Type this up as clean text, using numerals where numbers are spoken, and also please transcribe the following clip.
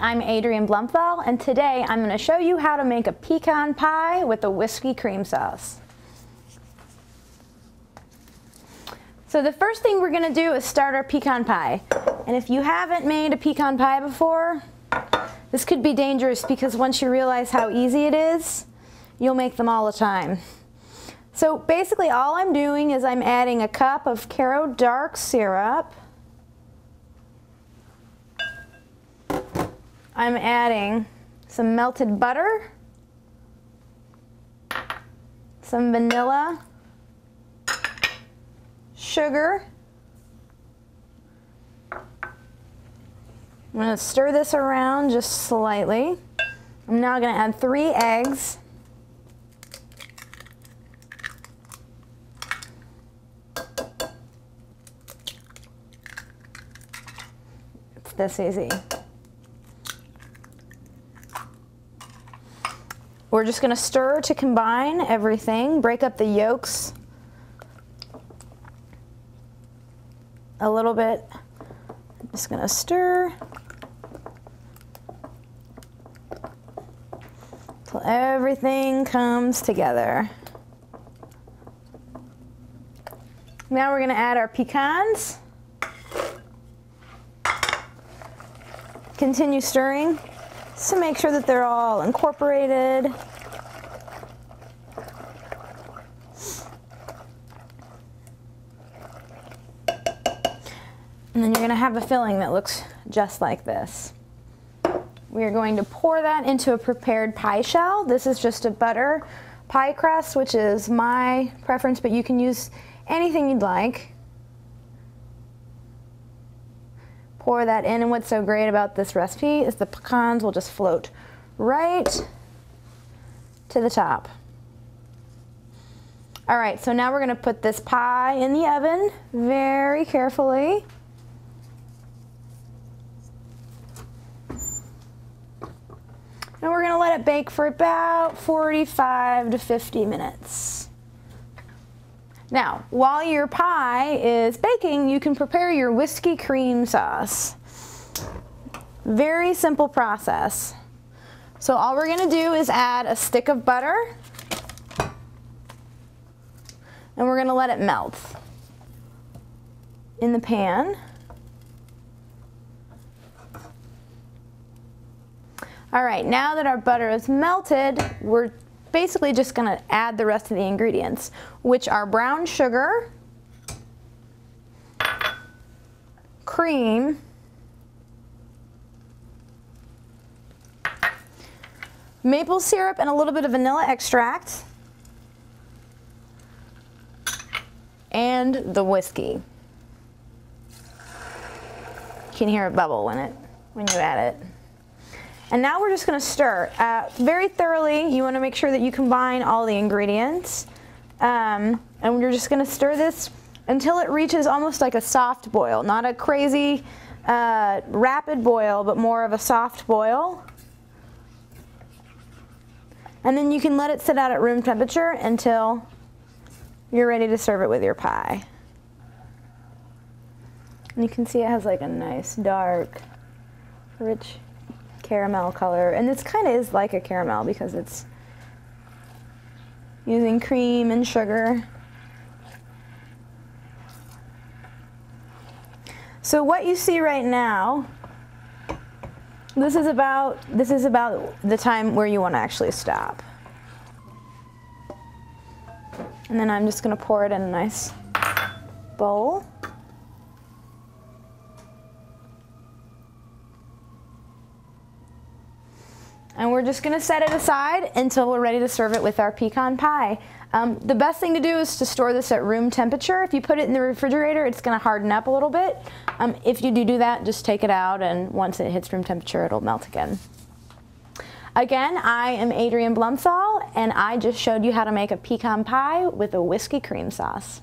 I'm Adrienne Blumthal, and today I'm going to show you how to make a pecan pie with a whiskey cream sauce. So the first thing we're going to do is start our pecan pie. And if you haven't made a pecan pie before, this could be dangerous because once you realize how easy it is, you'll make them all the time. So basically all I'm doing is I'm adding a cup of Karo dark syrup. I'm adding some melted butter, some vanilla, sugar. I'm going to stir this around just slightly. I'm now going to add 3 eggs. It's this easy. We're just going to stir to combine everything, break up the yolks a little bit. I'm just going to stir till everything comes together. Now we're going to add our pecans. Continue stirring. So make sure that they're all incorporated. And then you're going to have a filling that looks just like this. We are going to pour that into a prepared pie shell. This is just a butter pie crust, which is my preference, but you can use anything you'd like. Pour that in, and what's so great about this recipe is the pecans will just float right to the top. All right, so now we're going to put this pie in the oven very carefully. And we're going to let it bake for about 45 to 50 minutes. Now, while your pie is baking, you can prepare your whiskey cream sauce. Very simple process. So all we're going to do is add a stick of butter, and we're going to let it melt in the pan. All right, now that our butter is melted, we're basically just going to add the rest of the ingredients, which are brown sugar, cream, maple syrup, and a little bit of vanilla extract, and the whiskey. You can hear it bubble when you add it. And now we're just going to stir very thoroughly. You want to make sure that you combine all the ingredients. And you're just going to stir this until it reaches almost like a soft boil. Not a crazy rapid boil, but more of a soft boil. And then you can let it sit out at room temperature until you're ready to serve it with your pie. And you can see it has like a nice dark, rich caramel color, and this kind of is like a caramel because it's using cream and sugar. So what you see right now, this is about the time where you want to actually stop. And then I'm just going to pour it in a nice bowl. And we're just going to set it aside until we're ready to serve it with our pecan pie. The best thing to do is to store this at room temperature. If you put it in the refrigerator, it's going to harden up a little bit. If you do that, just take it out, and once it hits room temperature, it'll melt again. Again, I am Adrienne Blumthal, and I just showed you how to make a pecan pie with a whiskey cream sauce.